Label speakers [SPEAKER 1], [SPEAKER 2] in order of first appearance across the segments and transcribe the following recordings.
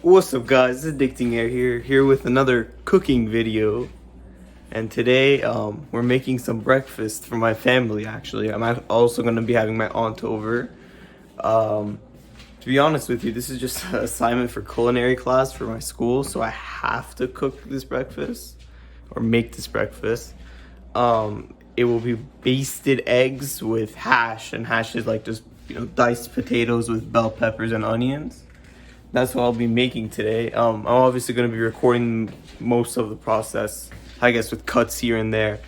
[SPEAKER 1] What's up guys, it's AddictingAIR here with another cooking video. And today we're making some breakfast for my family actually. I'm also going to be having my aunt over. To be honest with you, this is just an assignment for culinary class for my school, so I have to cook this breakfast or make this breakfast. It will be basted eggs with hash, and hash is like just diced potatoes with bell peppers and onions. That's what I'll be making today. I'm obviously going to be recording most of the process, I guess, with cuts here and there.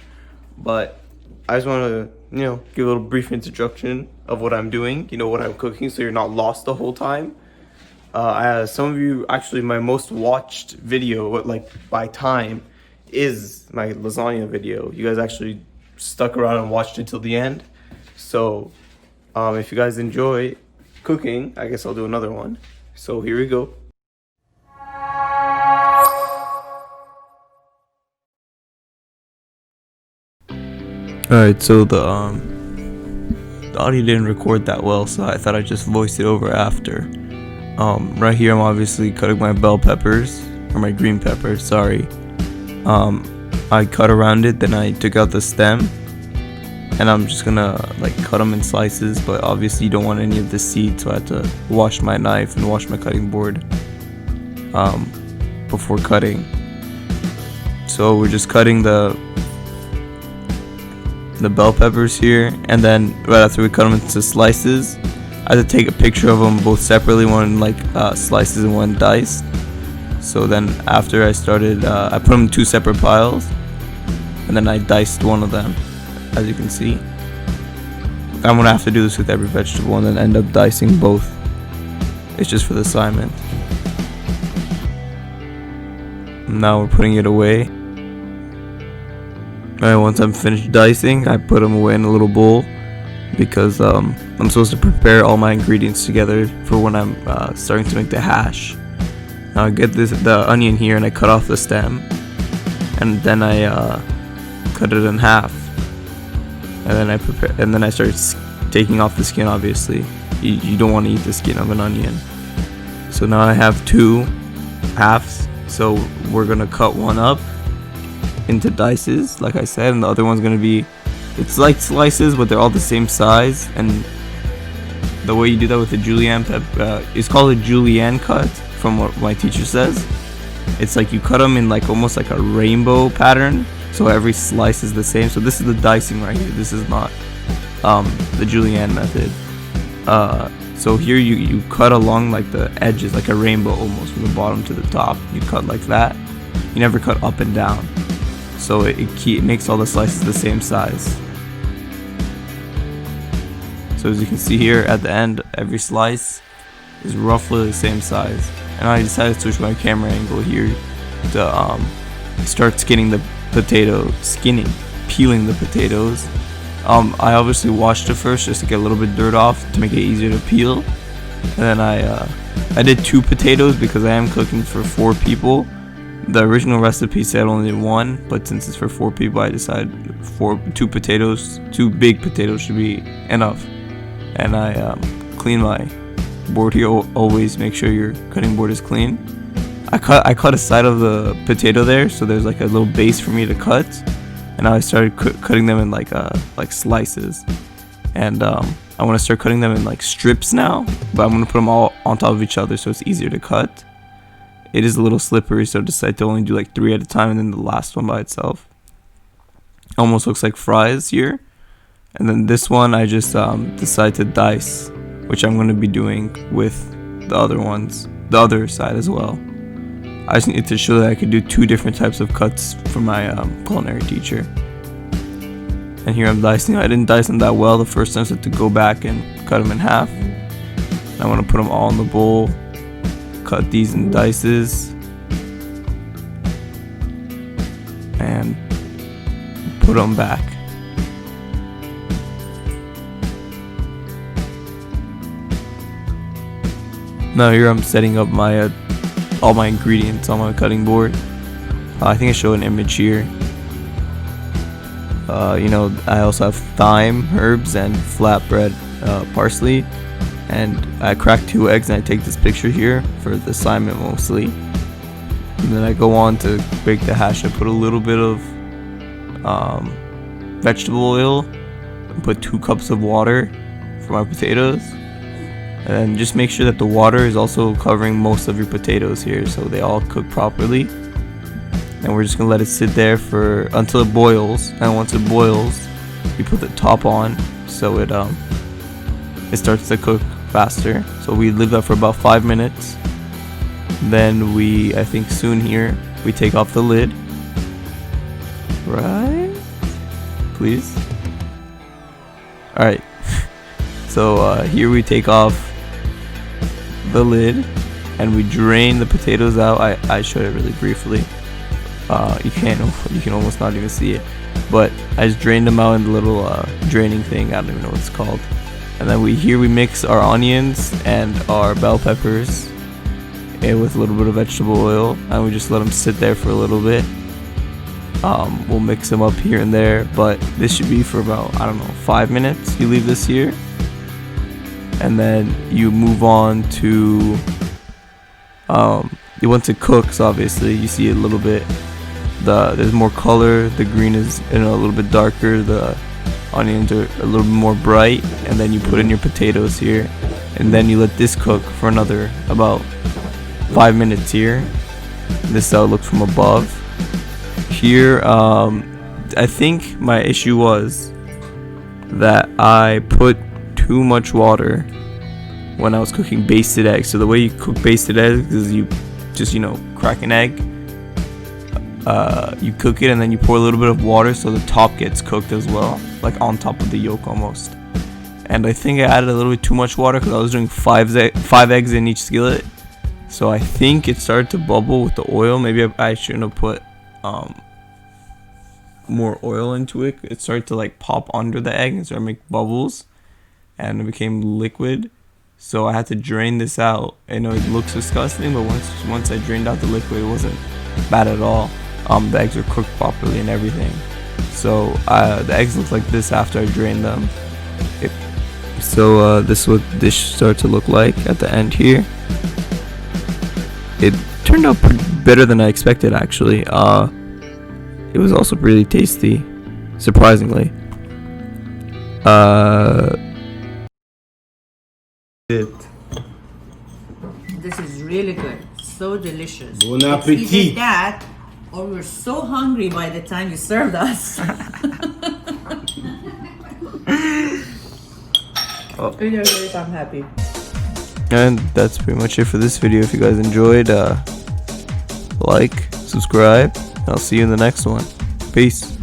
[SPEAKER 1] But I just want to, give a little brief introduction of what I'm doing, what I'm cooking, so you're not lost the whole time. Some of you, actually, my most watched video, like by time, is my lasagna video. You guys actually stuck around and watched it till the end. So if you guys enjoy cooking, I guess I'll do another one. So here we go. Alright, so the audio didn't record that well, so I thought I'd just voice it over after. Right here I'm obviously cutting my bell peppers, or my green peppers, sorry. I cut around it, then I took out the stem, and I'm just gonna cut them in slices, but obviously you don't want any of the seeds, so I had to wash my knife and wash my cutting board before cutting. So we're just cutting the bell peppers here, and then right after we cut them into slices, I had to take a picture of them both separately, one slices and one diced. So then after I started, I put them in two separate piles, and then I diced one of them. As you can see, I'm gonna have to do this with every vegetable and then end up dicing both. It's just for the assignment. Now we're putting it away. Alright, once I'm finished dicing, I put them away in a little bowl because I'm supposed to prepare all my ingredients together for when I'm starting to make the hash. Now I get the onion here and I cut off the stem, and then I cut it in half. And then I started taking off the skin. Obviously, you don't want to eat the skin of an onion. So now I have two halves. So we're gonna cut one up into dices, like I said, and the other one's gonna be, it's like slices, but they're all the same size. And the way you do that with the julienne pepper, it's called a julienne cut, from what my teacher says. It's like you cut them in almost like a rainbow pattern. So every slice is the same. So this is the dicing right here. This is not the julienne method. So here you cut along the edges, like a rainbow almost, from the bottom to the top. You cut like that. You never cut up and down. So it makes all the slices the same size. So as you can see here at the end, every slice is roughly the same size. And I decided to switch my camera angle here to start peeling the potatoes. I obviously washed it first just to get a little bit of dirt off to make it easier to peel. And then I did 2 potatoes because I am cooking for 4 people. The original recipe said only 1, but since it's for 4 people, I decided 2 potatoes, 2 big potatoes should be enough. And I clean my board here. Always make sure your cutting board is clean. I cut a side of the potato there, so there's a little base for me to cut, and now I started cutting them in like slices, and I want to start cutting them in strips now, but I'm gonna put them all on top of each other so it's easier to cut. It is a little slippery, so I decided to only do 3 at a time, and then the last one by itself. Almost looks like fries here, and then this one I just decided to dice, which I'm going to be doing with the other ones, the other side as well. I just needed to show that I could do 2 different types of cuts for my culinary teacher. And here I'm dicing. I didn't dice them that well the first time, so I had to go back and cut them in half. I want to put them all in the bowl, cut these in dices, and put them back. Now here I'm setting up my all my ingredients on my cutting board. I think I show an image here. I also have thyme, herbs, and flatbread parsley. and I crack 2 eggs, and I take this picture here for the assignment mostly. And then I go on to bake the hash. I put a little bit of vegetable oil, and put 2 cups of water for my potatoes, and then just make sure that the water is also covering most of your potatoes here, so they all cook properly. And we're just gonna let it sit there for until it boils. And once it boils, you put the top on so it starts to cook faster. So we leave that for about 5 minutes. Then I think soon here, we take off the lid. Right? Please. Alright. So here we take off the lid and we drain the potatoes out. I showed it really briefly. You can almost not even see it. But I just drained them out in the little draining thing. I don't even know what it's called. And then we mix our onions and our bell peppers with a little bit of vegetable oil, and we just let them sit there for a little bit. We'll mix them up here and there, but this should be for about, I don't know, 5 minutes. You leave this here, and then you move on to once it cooks, obviously you see a little bit, there's more color, the green is a little bit darker, the onions are a little bit more bright, and then you put in your potatoes here, and then you let this cook for another about 5 minutes here. This is how it looks from above. Here, I think my issue was that I put too much water when I was cooking basted eggs. So the way you cook basted eggs is you just, crack an egg, you cook it, and then you pour a little bit of water so the top gets cooked as well, like on top of the yolk almost. And I think I added a little bit too much water because I was doing 5 eggs in each skillet. So I think it started to bubble with the oil. Maybe I shouldn't have put more oil into it. It started to like pop under the egg and start to make bubbles, and it became liquid. So I had to drain this out. I know it looks disgusting, but once I drained out the liquid, it wasn't bad at all. The eggs were cooked properly and everything. So the eggs look like this after I drained them. So this is what the dish started to look like at the end here. It turned out better than I expected, actually. It was also really tasty, surprisingly.
[SPEAKER 2] This is really good. So delicious.
[SPEAKER 3] Bon
[SPEAKER 2] It's
[SPEAKER 3] appetit.
[SPEAKER 2] either that, or we're so hungry by the time you served us. Either way, I'm happy.
[SPEAKER 1] And that's pretty much it for this video. If you guys enjoyed, like, subscribe, and I'll see you in the next one. Peace.